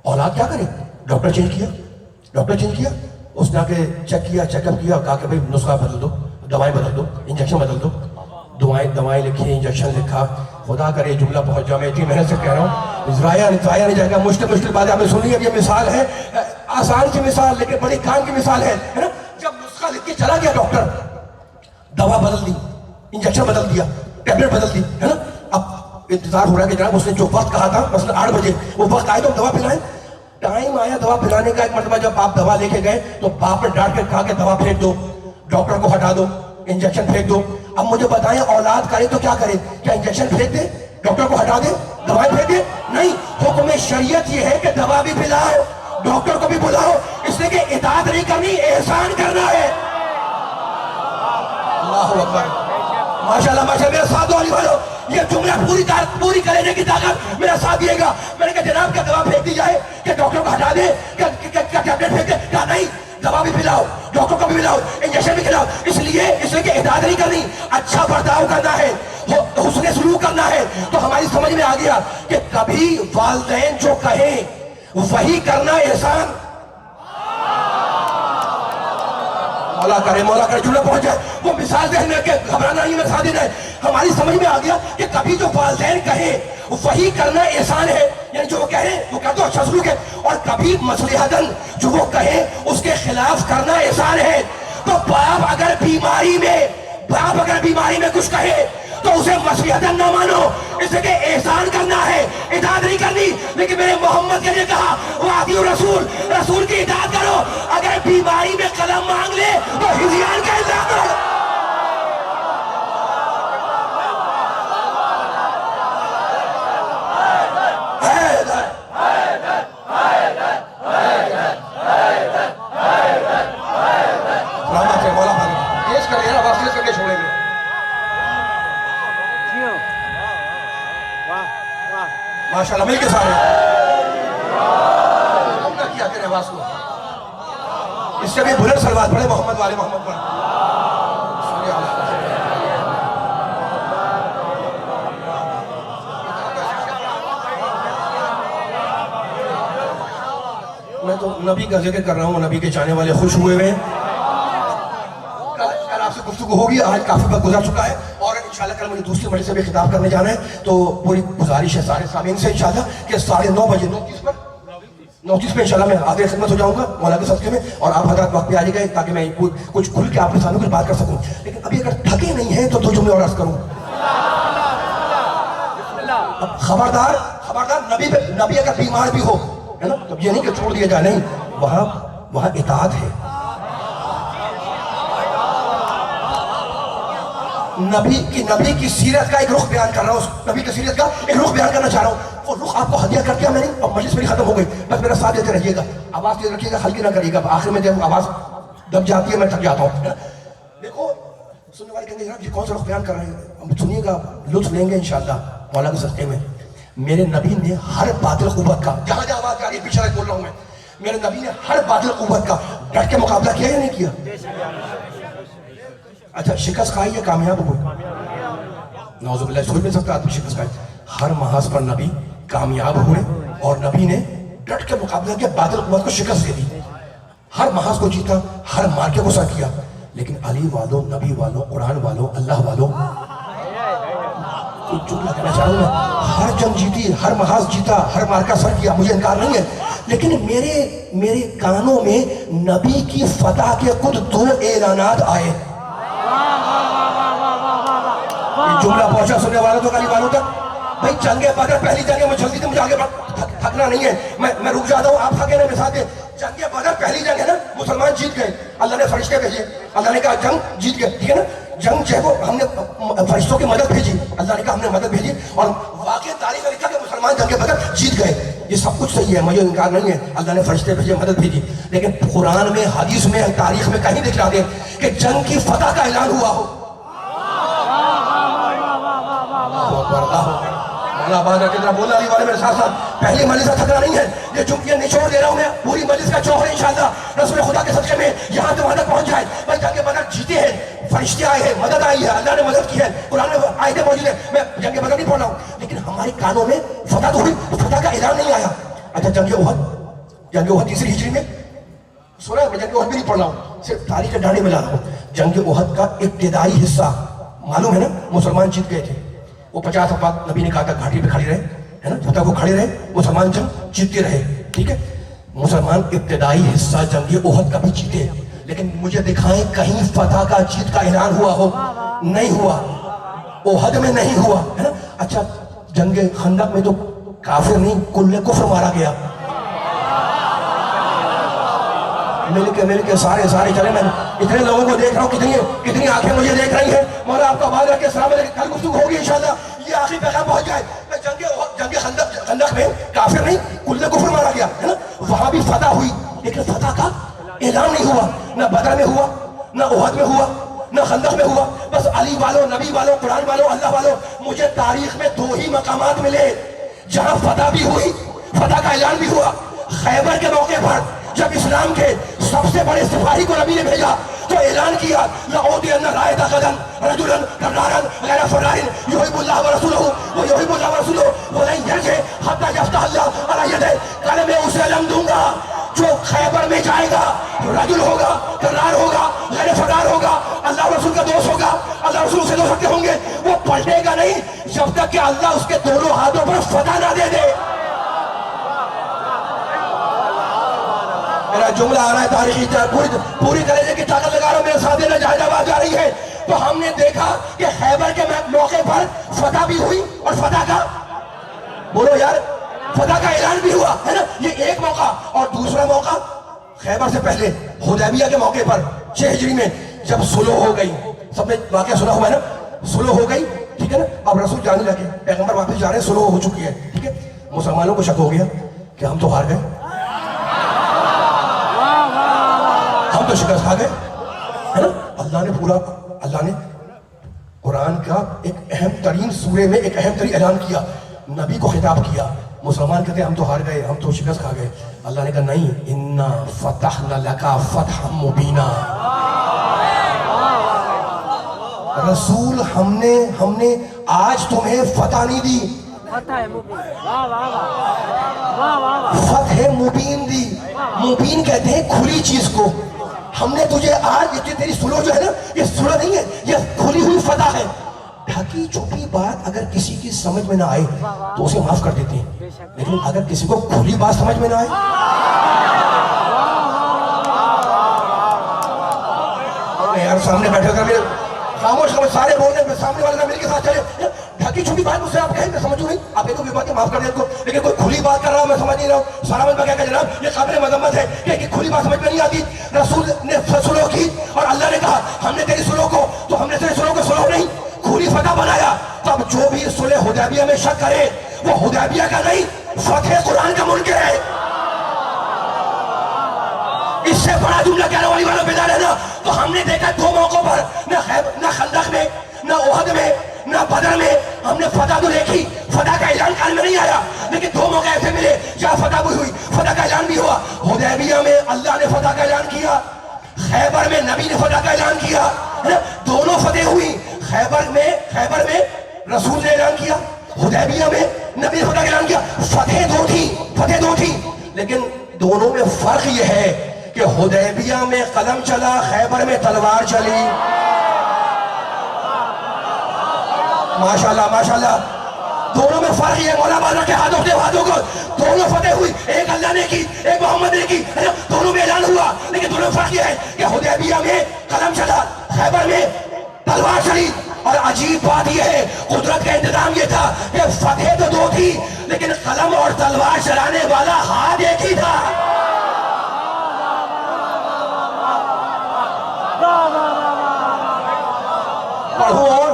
اولاد کیا کرے؟ ڈاکٹر چینج کیا, اس نے آ کے چیک کیا, چیک اپ کیا, کہا کہ بھائی نسخہ بدل دو, دوائیں بدل دو, انجیکشن بدل دو. دوائیں لکھی, انجیکشن لکھا. خدا کرے جملہ پہنچ جائے, میں اتنی محنت سے کہہ رہا ہوں. ضائع نہیں جائے گا. مشکل باتیں آپ نے سن لی. اب یہ مثال ہے, آسان سی مثال لیکن بڑی کام کی مثال ہے نا. جب نسخہ لکھ کے چلا گیا ڈاکٹر, دوا بدل دی, انجیکشن بدل دیا, ٹیبلٹ بدل دی ہے نا. اب انتظار ہو رہا ہے کہ جناب اس نے جو وقت کہا تھا مثلا 8 بجے, وہ وقت آئے تو دوا پلائیں. ٹائم آیا دوا پلانے کا. ایک مرتبہ جب آپ دوا لے کے گئے تو باپ نے ڈانٹ کے کہا کہ دوا پھینک دو, ڈاکٹر کو ہٹا دو, انجیکشن پھینک دو. اب مجھے بتائیں اولاد کرے تو کیا کرے؟ کیا انجیکشن پھینک دے, ڈاکٹر کو ہٹا دے, دوائیں پھینک دے؟ نہیں. حکم شریعت یہ ہے کہ دوا بھی پلاؤ, ڈاکٹر کو بھی بلاؤ, اس لیے کہ اطاعت نہیں کرنی, احسان کرنا ہے. اللہ اکبر, ماشاءاللہ ماشاءاللہ. میرا ساتھ دو علی بھائیو, یہ جملہ پوری کرنے کی طاقت میرا ساتھ دیے گا. میں نے کہا جناب کیا دوا پھینک دی جائے, کہ ڈاکٹر کو ہٹا دے, کیا ٹیبلٹ پھینک دے؟ کہا نہیں, دوا بھی پلاؤ, ڈاکٹر کو بھی پلاؤ, انجیکشن بھی کھلاؤ. اس لیے کہ اطاعت نہیں کرنی, اچھا برتاؤ کرنا ہے, حسن سلوک کرنا ہے. تو ہماری سمجھ میں آ گیا کہ کبھی والدین جو کہیں وہی کرنا احسان. مولا کرے جملہ پہنچ جائے. وہ مثال دینے کے گھبرانا نہیں, میں ساتھ دینا ہے. ہماری سمجھ میں آ گیا کہ کبھی جو والدین کہیں وہی کرنا احسان ہے, یعنی جو وہ کہیں وہ کہہ دو اچھا سلوک ہے. اور کبھی مصلحتاً جو وہ کہیں اس کے خلاف کرنا احسان ہے. تو باپ اگر بیماری میں کچھ کہے تو اسے مصلحتاً نہ مانو, اس لیے کہ احسان کرنا ہے, اطاعت نہیں کرنی. لیکن میرے محمد کے لیے کہا وَأَطِیعُوا الرَّسُولَ, رسول کی اطاعت کرو. اگر بیماری میں قلم مانگ لے تو ہذیان کا الزام کرو. ماشاءاللہ مل کے سارے کیا تیرے آواز کو. اس سے بھی بلند سلوات پڑھے محمد والے محمد پر. میں تو نبی کا ذکر کر رہا ہوں, نبی کے چاہنے والے خوش ہوئے ہوئے. کل آپ سے گفتگو ہوگی, آج کافی وقت گزر چکا ہے اور انشاءاللہ کل مجھے دوسری مجلس سے بھی خطاب کرنے جانا ہے. تو پوری گزارش ہے سارے سامعین سے انشاءاللہ کہ 9:30 بجے 29 پہ انشاءاللہ میں حاضر خدمت ہو جاؤں گا مولا کے صدقے میں. اور آپ حضرات وقت پہ آ جائے گا تاکہ میں کچھ کھل کے آپ کے سامنے کچھ بات کر سکوں. لیکن ابھی اگر تھکے نہیں ہیں تو 2 جملے اور عرض کروں. اب خبردار نبی اگر بیمار بھی ہو ہے نا, تو یہ نہیں کہ چھوڑ دیا جائے, نہیں, وہاں اطاعت ہے. نبی کی سیرت کا ایک رخ بیان کر رہا ہوں, نبی کی سیرت کا ایک رخ بیان کرنا چاہ رہا ہوں. وہ رخ آپ کو ہدیہ کر دیا میں نے, اور مجلس میری ختم ہو گئی. بس میرا ساتھ دیتے رہیے گا, آواز دیتے رکھیے گا, ہلکی نہ کریے گا. آخر میں جب آواز دب جاتی ہے میں تھک جاتا ہوں. دیکھو سننے والے کہیں گے جناب یہ کون سا رخ بیان کر رہے ہیں, ہم سنیے گا, لطف لیں گے انشاءاللہ مولا کے صدقے میں. میرے نبی نے ہر باطل قوت کا, جہاں جہاں آواز جا رہی ہے پیچھے بول رہا ہوں میں, میرے نبی نے ہر باطل قوت کا ڈٹ کے مقابلہ کیا یا نہیں کیا؟ اچھا شکست کھائی یا کامیاب ہوئے؟ نعوذ باللہ, سوچ نہیں سکتا آدمی شکست کھائی. ہر محاذ پر نبی کامیاب ہوئے اور نبی نے ڈٹ کے مقابلہ کیا, باطل قوت کو شکست دے دی, ہر محاذ کو جیتا, ہر مارکے کو سر کیا. لیکن علی والوں, نبی والوں, قرآن والوں, اللہ والوں, کوئی جملہ کہنا چاہ رہا ہوں میں, ہر جنگ جیتی, ہر محاذ جیتا, ہر مارکہ سر کیا, مجھے انکار نہیں ہے. لیکن میرے کانوں میں نبی کی فتح کے خود 2 اعلانات آئے. یہ جملہ پہنچا سننے والوں تو علی والوں تک. بھائی جنگ بدر پہلی جنگ میں جلدی تھی, مجھے آگے تھکنا نہیں ہے, میں رک جاتا ہوں, آپ تھکے نا میرے ساتھ. جنگ بدر پہلی جنگ ہے نا, مسلمان جیت گئے, اللہ نے فرشتے بھیجے, اللہ نے کہا جنگ جیت گئے, ٹھیک ہے نا. جنگ جو ہے وہ ہم نے فرشتوں کی مدد بھیجی, اللہ نے کہا ہم نے مدد بھیجی, اور واقعی تاریخ میں لکھا کہ مسلمان جنگ بدر جیت گئے. یہ سب کچھ صحیح ہے, مجھے انکار نہیں ہے, اللہ نے فرشتے بھیجے, مدد بھیجی. لیکن قرآن میں, حدیث میں, تاریخ میں کہیں دکھلا دے کہ جنگ کی فتح کا اعلان ہوا ہو. مولا آباد رکھے ذرا بولنا علی والے میرے ساتھ ساتھ. پہلی مجلس سے تھکنا نہیں ہے, یہ نچوڑ دے رہا ہوں میں, پوری مجلس کا چوہر انشاءاللہ رسول خدا کے صدقے میں یہاں تک وہاں تک پہنچ جائے. بھائی جنگ بدر جیتے ہیں, فرشتے آئے ہیں, مدد آئی ہے, اللہ نے مدد کی ہے, قرآن میں آیتیں موجود ہیں. میں جنگ بدر نہیں پڑھ رہا ہوں, لیکن ہمارے کانوں میں فتح تو ہوئی, فتح کا اعلان نہیں آیا. اچھا جنگ احد 3 ہجری میں سنا ہے, میں جنگ احد بھی نہیں پڑھ رہا ہوں, صرف تاریخ کے ڈانڈے میں لا رہا ہوں. جنگ احد کا ابتدائی حصہ معلوم ہے نا, مسلمان جیت گئے تھے. وہ 50 افراد نبی نے کہا تھا گھاٹی پہ کھڑی رہے, ہے نا, جب تک وہ کھڑے رہے مسلمان جنگ جیتتے رہے, ٹھیک ہے. مسلمان ابتدائی حصہ جنگ احد کا بھی جیتے, لیکن مجھے دکھائیں کہیں فتح کا, جیت کا اعلان ہوا ہو. نہیں ہوا, احد میں نہیں ہوا, ہے نا. اچھا جنگ خندق میں تو کافر نہیں, کل کفر مارا گیا. مل کے سارے چلے, میں اتنے لوگوں کو دیکھ رہا ہوں, کتنی آنکھیں مجھے دیکھ رہی ہیں. مولا آپ کا آباد رکھے, السلام علیکم, کل گفتگو ہوگی انشاءاللہ, یہ آخری پیغام پہنچ جائے. جنگ خندق میں کافر نہیں, کل کفر مارا گیا, ہے نا. وہاں بھی فتح ہوئی, لیکن فتح کا اعلان نہیں ہوا. نہ بدر میں ہوا, نہ احد میں ہوا, نہ خندق میں ہوا. بس علی والوں, نبی والوں, قرآن والوں, اللہ والوں, مجھے تاریخ میں 2 ہی مقامات ملے جہاں فتح بھی ہوئی, فتح کا اعلان بھی ہوا. خیبر کے موقع پر جب اسلام کے سب سے بڑے سپاہی کو نبی نے بھیجا تو اعلان کیا لَأُوتِيَنَّ رَائِدَ غَدًا رَجُلًا كَرَّارًا غَيْرَ فَرَّارٍ يُحِبُّ اللَّهَ وَرَسُولَهُ وَيُحِبُّ اللَّهَ وَرَسُولُهُ وَلَن يَرْجِعَ حَتَّى يَفْتَحَ اللَّهُ عَلَى يَدَيْهِ. کل میں اسے علم دوں گا جو خیبر میں جائے گا, رجل ہوگا, کرار ہوگا, غیر فرار ہوگا, اللہ رسول کا دوست ہوگا, اللہ رسول سے دوست رکھتے ہوں گے, وہ پلٹے گا نہیں جب تک کہ اللہ اس کے دونوں ہاتھوں پر فتح نہ دے دے. میرا جملہ آ رہا ہے تاریخی, پوری طرح کی طاقت لگا رہا ہوں, میرے ساتھ جہاں آواز جا رہی ہے. تو ہم نے دیکھا کہ خیبر کے موقع پر فتح بھی ہوئی, اور فتح کا, بولو یار, فتح کا اعلان بھی ہوا, ہے نا. یہ ایک موقع. اور دوسرا موقع خیبر سے پہلے حدیبیہ کے موقع پر 6 ہجری میں جب صلح ہو گئی, سب نے واقعہ سنا ہوا ہے نا, صلح ہو گئی, ٹھیک ہے نا. اب رسول جانے لگے, پیغمبر واپس جا رہے ہیں, صلح ہو چکی ہے, ٹھیک ہے. مسلمانوں کو شک ہو گیا کہ ہم تو ہار گئے, ہم تو شکست کھا گئے, ہے نا. اللہ نے قرآن کا ایک اہم ترین سورے میں ایک اہم ترین اعلان کیا, نبی کو خطاب کیا. مسلمان کہتے ہیں ہم تو ہار گئے, ہم تو شکست کھا گئے. اللہ نے کہا نہیں, اِنَّا فَتَحْنَا لَكَ فَتْحًا مُبِينًا. رسول ہم نے آج تمہیں فتح نہیں دی, فتح مبین دی. مبین کہتے ہیں کھلی چیز کو. ہم نے تجھے آج, یہ تیری صلح جو ہے نا, یہ صلح نہیں ہے, یہ کھلی ہوئی فتح ہے. ڈھکی چھپی بات اگر کسی کی سمجھ میں نہ آئے تو اسے معاف کر دیتے ہیں, لیکن اگر کسی کو کھلی بات سمجھ میں نہ آئے, یار سامنے بیٹھے کر میرے خاموش سارے بول رہے ہیں, سامنے والے میرے کے ساتھ چلے. ڈھکی چھپی بات مجھ سے آپ کہیں, میں سمجھوں نہیں, آپ ایک بھی بات معاف کر دیں کو, لیکن کوئی کھلی بات کر رہا ہوں میں سمجھ نہیں رہا ہوں. سارا من کہا کہ جناب یہ قابل مذمت ہے کہ کھلی بات سمجھ میں نہیں آتی. رسول نے صلح کی اور اللہ نے کہا ہم نے تیری صلح کو, تو ہم نے تیری صلح کو صلح نہیں کھلی فتح بنایا. تب جو بھی صلح حدیبیہ میں شک کرے وہ حدیبیہ کا نہیں, فتح قرآن کا منکر ہے. اس سے بڑا دوسرا جملہ کہہ رہا ہوں علی والوں بیدار رہنا. تو ہم نے دیکھا دو موقعوں پر, نہ خندق میں, نہ احد میں, نہ بدر میں, ہم نے فتح تو دیکھی, فتح کا اعلان کان میں نہیں آیا, لیکن دو موقع ایسے ملے جہاں فتح بھی ہوئی, فتح کا اعلان بھی ہوا. حدیبیہ میں اللہ نے فتح کا اعلان کیا, خیبر میں نبی نے فتح کا اعلان کیا, دونوں فتح ہوئی. خیبر میں رسول نے اعلان کیا, حدیبیہ میں نبی نے فتح کا اعلان کیا. فتح دو تھی, لیکن دونوں میں فرق یہ ہے کہ حدیبیہ میں قلم چلا, خیبر میں تلوار چلی. ماشاءاللہ, دونوں میں فرق یہ, مولا بازا کے ہاتھوں کے ہاتھوں کو دونوں فتح ہوئی, ایک اللہ نے کی, ایک محمد نے کی, دونوں میں اعلان ہوا, لیکن دونوں میں فرق یہ ہے کہ حدیبیہ میں قلم چلا, خیبر میں تلوار چلی. اور عجیب بات یہ ہے, قدرت کا انتظام یہ تھا کہ فتح تو دو تھی, لیکن قلم اور تلوار چلانے والا ہاتھ ایک ہی تھا. پڑھوں اور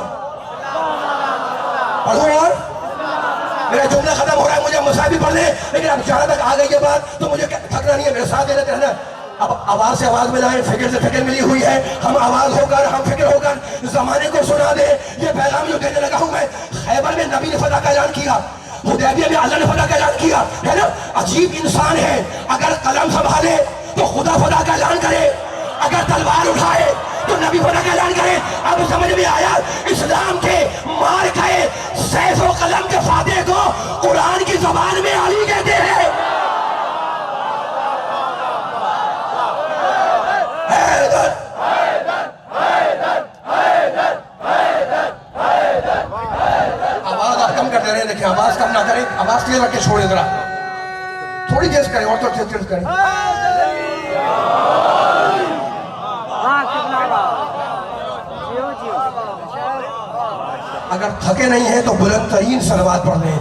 میرا جملہ ختم ہو رہا ہے, مجھے مسائل بھی پڑھنے, لیکن اب جہاں تک آ گئی یہ بات تو مجھے تھکنا نہیں ہے, میرے ساتھ دیتے رہنا. اب آواز سے آواز ملائیں, فکر سے فکر ملی ہوئی ہے, ہم آواز ہو کر, ہم فکر ہو کر زمانے کو سنا دیں. یہ پیغام جو دینے لگا ہوں میں, خیبر میں نبی نے فتح کا اعلان کیا, حدیبیہ میں اللہ نے فتح کا اعلان کیا, ہے نا. عجیب انسان ہے, اگر قلم سنبھالے تو خدا فتح کا اعلان کرے, اگر تلوار اٹھائے تو نبی فتح کا اعلان کرے. اب سمجھ میں آیا, اسلام کے مار کھائے سیف و قلم کے فاتح کو قرآن کی زبان میں علی کہتے ہیں. آواز آپ کم کرتے رہے, دیکھیں آواز کم نہ کریں, آواز تیز رکھ کے چھوڑیں, ذرا تھوڑی تیز کریں, اور تو تیز کریں. اگر تھکے نہیں ہیں تو بلند ترین صلوات پڑھ لیں.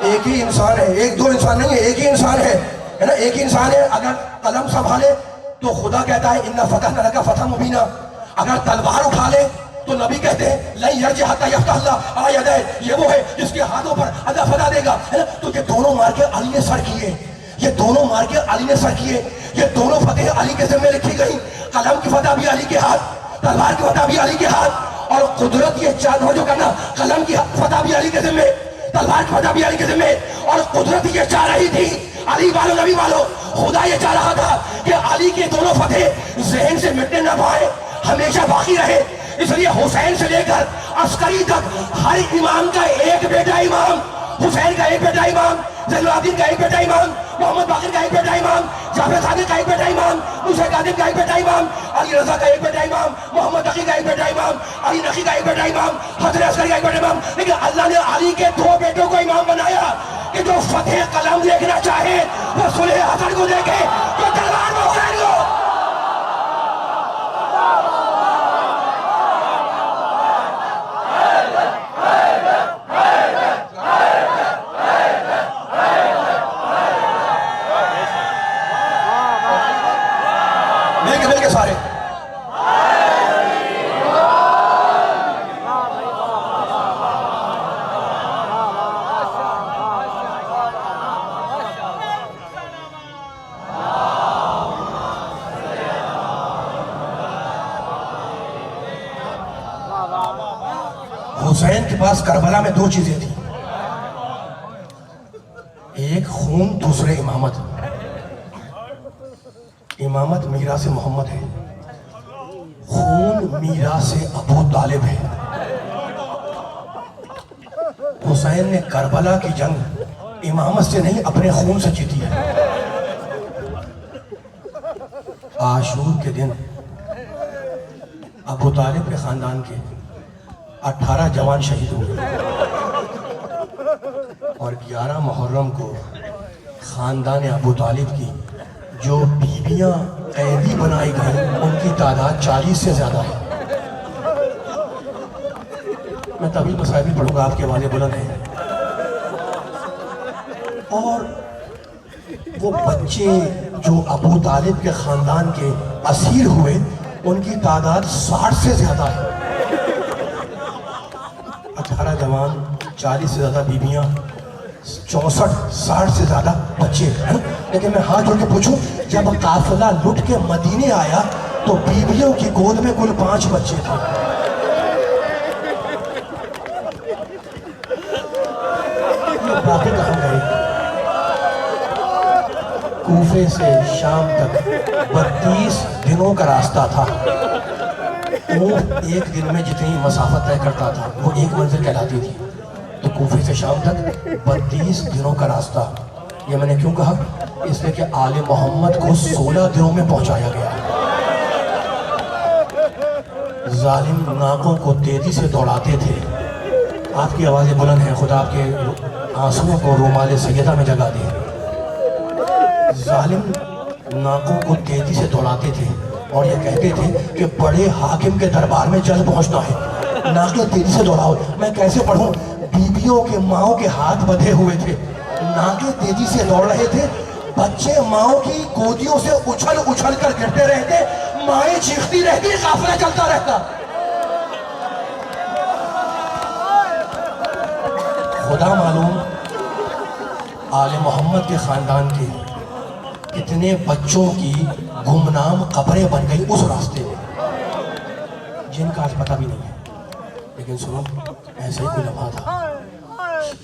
ایک ہی انسان ہے, ایک دو انسان نہیں ہے, ایک ہی انسان ہے نا, ایک ہی انسان ہے. اگر قلم سنبھالے تو خدا کہتا ہے اِنَّا فَتَحْنَا لَكَ فَتْحًا مُبِينًا. اگر تلوار اٹھا لے تو نبی کہتے ہیں لَن يَرْجِعَ حَتَّى يَفْتَحَ اللَّهُ عَلَىٰ يَدَيْهِ, یہ وہ ہے جس کے ہاتھوں پر اللہ فتح دے گا, ہے نا. تو یہ دونوں مار کے علی نے سر کیے, یہ دونوں مار کے علی نے سر کیے, یہ دونوں فتح علی کے ذمہ لکھی گئی. قلم کی فتح بھی علی کے ہاتھ, تلوار کی فتح بھی علی کے ہاتھ, اور قدرت یہ چاند ہو جو کرنا, قلم کی فتح بھی علی کے ذمہ, تلوار کی فتح بھی علی کے ذمہ. اور قدرت یہ چاہ رہی تھی, علی والوں نبی والوں, خدا یہ چاہ رہا تھا کہ علی کے دونوں فتح ذہن سے مٹنے نہ پائے, ہمیشہ باقی رہے. اس لیے حسین سے لے کر عسکری تک ہر امام کا ایک بیٹا امام, حسین کا ایک بیٹا امام, زین العابدین کا ایک بیٹا امام, محمد باقر کا ایک بیٹا امام, جعفر صادق کا ایک بیٹا امام, موسیٰ کاظم کا ایک بیٹا امام, علی رضا کا ایک بیٹا امام, محمد تقی کا ایک بیٹا امام, علی نقی کا ایک بیٹا امام, حسن عسکری کا ایک بیٹا امام. لیکن اللہ نے علی کے دو بیٹوں کو امام بنایا کہ جو فتح قلم دیکھنا چاہے وہ صلح حسن کو دیکھے, جو تلوار میں حسین کو. مل کے سارے حسین کے پاس کربلا میں دو چیزیں تھیں, ایک خون, دوسرے امامت. امامت میراث محمد ہے, خون میراث ابو طالب ہے. حسین نے کربلا کی جنگ امامت سے نہیں اپنے خون سے جیتی ہے. عاشور کے دن ابو طالب کے خاندان کے 18 جوان شہید ہوئے, اور 11 محرم کو خاندان ابو طالب کی جو بیویاں قیدی بنائی گئیں ان کی تعداد 40 سے زیادہ ہے. میں طویل مسائل پڑھوں گا, آپ کے والے بلند ہیں. اور وہ بچے جو ابو طالب کے خاندان کے اسیر ہوئے ان کی تعداد 60 سے زیادہ ہے. 18 جوان، 40 سے زیادہ بیویاں، 64 60 سے زیادہ بچے. لیکن میں ہاتھ جوڑ کے پوچھوں، جب قافلہ لٹ کے مدینے آیا تو بیویوں کی گود میں کل 5 بچے تھے. باقی کہاں گئے؟ کوفے سے شام تک 32 دنوں کا راستہ تھا. اونٹ ایک دن میں جتنی مسافت طے کرتا تھا وہ ایک منزل کہلاتی تھی. تو کوفے سے شام تک 32 دنوں کا راستہ. یہ میں نے کیوں کہا؟ اس لیے کہ آل محمد کو 16 دنوں میں پہنچایا گیا. ظالم ناکوں کو تیزی سے دوڑاتے تھے. آپ کی آوازیں بلند ہیں، خدا آپ کے آنسوؤں کو رومال سیدہ میں جگا دے. ظالم ناکوں کو تیزی سے دوڑاتے تھے اور یہ کہتے تھے کہ بڑے حاکم کے دربار میں جلد پہنچنا ہے، ناکیں تیزی سے دوڑاؤ. میں کیسے پڑھوں؟ بیویوں کے ماؤں کے ہاتھ بدھے ہوئے تھے، ناکیں تیزی سے دوڑ رہے تھے. بچے ماؤں کی گودیوں سے اچھل اچھل کر گرتے رہتے، مائیں چیختی رہتی، قافلہ چلتا رہتا. خدا معلوم آل محمد کے خاندان کے کتنے بچوں کی گمنام قبریں بن گئی اس راستے میں، جن کا آج پتہ بھی نہیں ہے. لیکن سنو، ایسا ہی کوئی لمحہ تھا،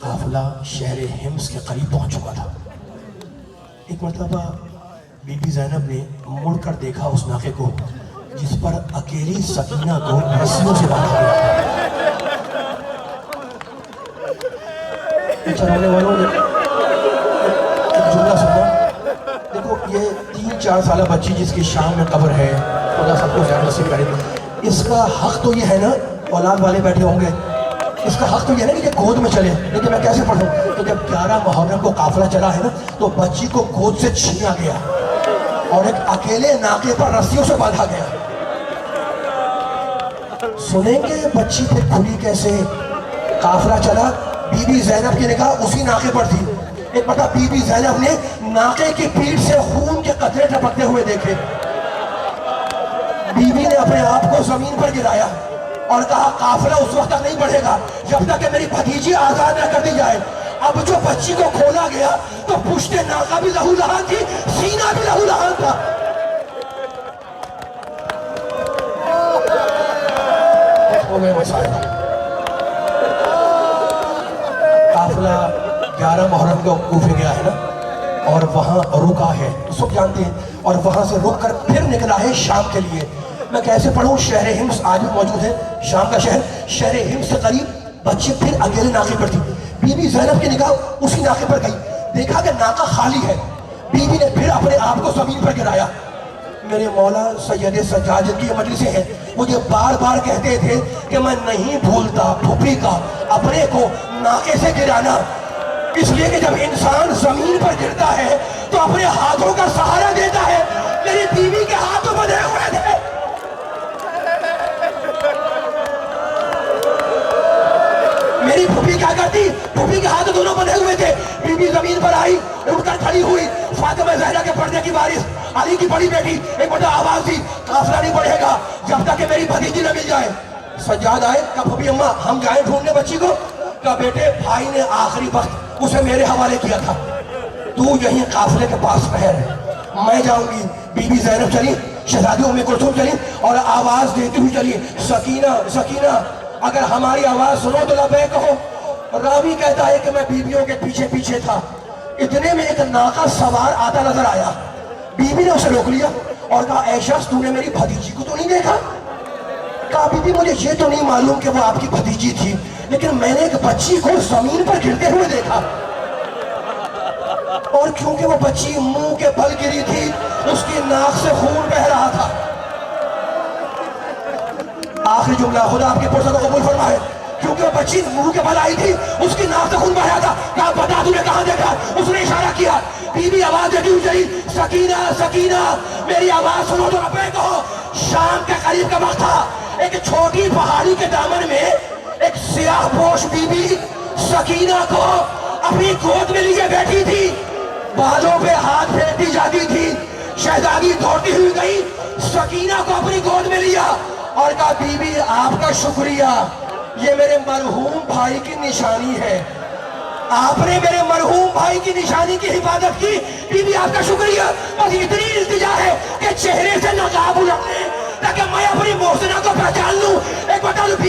قافلہ شہر حمص کے قریب پہنچ چکا تھا. ایک مرتبہ بی بی زینب نے مڑ کر دیکھا اس ناقے کو جس پر اکیلی سکینہ کو رسیوں سے باندھا گیا تھا. چلانے والوں نے ایک جملہ سنا. دیکھو، یہ 3-4 سالہ بچی جس کی شام میں قبر ہے، خدا سب کو خیر نصیب کرے. اس کا حق تو یہ ہے نا، اولاد والے بیٹھے ہوں گے، اس کا حق تو یہ ہے نا کہ یہ گود میں چلے. لیکن میں کیسے پڑھوں کہ جب 11 محرم کو قافلہ چلا ہے نا تو بچی کو گود سے چھینا گیا اور ایک اکیلے ناقے پر رسیوں سے باندھا گیا. سنیں گے بچی پھر کھلی کیسے؟ قافلہ چلا، بی بی زینب کی نگاہ اسی ناقے پر تھی. ایک مرتبہ بی بی زینب نے ناقے کی پیٹھ سے خون کے قطرے ٹپکتے ہوئے دیکھے. بی بی نے اپنے آپ کو زمین پر گرایا اور کہا قافلہ اس وقت تک نہیں بڑھے گا جب تک کہ میری بھتیجی آزاد نہ کر دی جائے. اب جو بچی کو کھولا گیا تو پشت ناقہ بھی لہو لہان تھی، سینہ بھی لہو لہان تھا. ہو گئے مسائل. قافلہ 11 محرم کو کوفے گیا ہے نا، اور وہاں رکا ہے، سب جانتے ہیں، اور وہاں سے رک کر پھر نکلا ہے شام کے لیے. میں کیسے پڑھوں؟ شہر حمص آج بھی موجود ہے، شام کا شہر. شہر حمص سے قریب بچے پھر اکیلے ناقے پر تھی. بی بی زینب کی نگاہ اسی ناقے پر گئی، دیکھا کہ ناقہ خالی ہے. بی بی نے پھر اپنے آپ کو زمین پر گرایا. میرے مولا سید سجاد کی مجلسیں ہیں، مجھے بار بار کہتے تھے کہ میں نہیں بھولتا پھوپھی کا اپنے کو ناقے سے گرانا. اس لیے کہ جب انسان زمین پر گرتا ہے تو اپنے ہاتھوں کا سہارا دیتا ہے. میری بیوی کے ہاتھوں بندھے ہوئے تھے. میری پھوپھی کیا کرتی؟ پھوپھی کے ہاتھ دونوں بندھے ہوئے تھے. بی بی زمین پر آئی، اٹھ کر کھڑی ہوئی. فاطمہ زہرا کے پردے کی وارث علی کی بڑی بیٹی ایک بڑا آواز دی، قافلہ نہیں بڑھے گا جب تک کہ میری بھتیجی نہ مل جائے. سجاد آئے، کہا پھوپھی اماں ہم جائیں ڈھونڈنے بچی کو؟ کہا بیٹے بھائی نے آخری وقت اسے میرے حوالے کیا تھا، تو یہیں قافلے کے پاس ٹھہر، میں جاؤں گی. بی بی زینب چلی، شہزادی ام کلثوم چلی اور آواز دیتی ہوئی چلی، سکینہ سکینہ اگر ہماری آواز سنو تو لبیک کہو. راوی کہتا ہے کہ میں بیویوں کے پیچھے پیچھے تھا، اتنے میں ایک ناقہ سوار آتا نظر آیا. بی بی نے اسے روک لیا اور کہا اے شخص تو نے میری بھتیجی کو تو نہیں دیکھا؟ کہا بی بی مجھے یہ تو نہیں معلوم کہ وہ آپ کی بھتیجی تھی، لیکن میں نے ایک بچی کو زمین پر گرتے ہوئے دیکھا، اور کیونکہ وہ بچی منہ کے بل گری تھی اس کی ناک سے خون بہ رہا تھا. آخری جملہ خدا آپ کے پرسہ کو قبول فرمائے. کیونکہ وہ بچی منہ کے بل آئی تھی اس کی ناک سے خون بہ رہا تھا. کہا بتا تم نے کہاں دیکھا؟ اس نے اشارہ کیا. بی بی آواز دیتی ہوئی چلی، سکینہ سکینہ میری آواز سنو تو ربے کہو. شام کے قریب کا وقت تھا. ایک چھوٹی پہاڑی کے دامن میں ایک سیاہ پوش بی بی سکینہ کو اپنی گود میں لیے بیٹھی تھی. بالوں پہ ہاتھ پھیرتی جاتی تھی. شہزادی دوڑتی ہوئی گئی, سکینہ کو اپنی گود میں لیا اور کہا بی بی آپ کا شکریہ, یہ میرے مرحوم بھائی کی نشانی ہے, آپ نے میرے مرحوم بھائی کی نشانی کی حفاظت کی, بی بی آپ کا شکریہ. بس اتنی التجا ہے کہ چہرے سے نقاب اٹھائیں تاکہ میں اپنی محسنہ کو پہچان لوں. ایک بتا دوں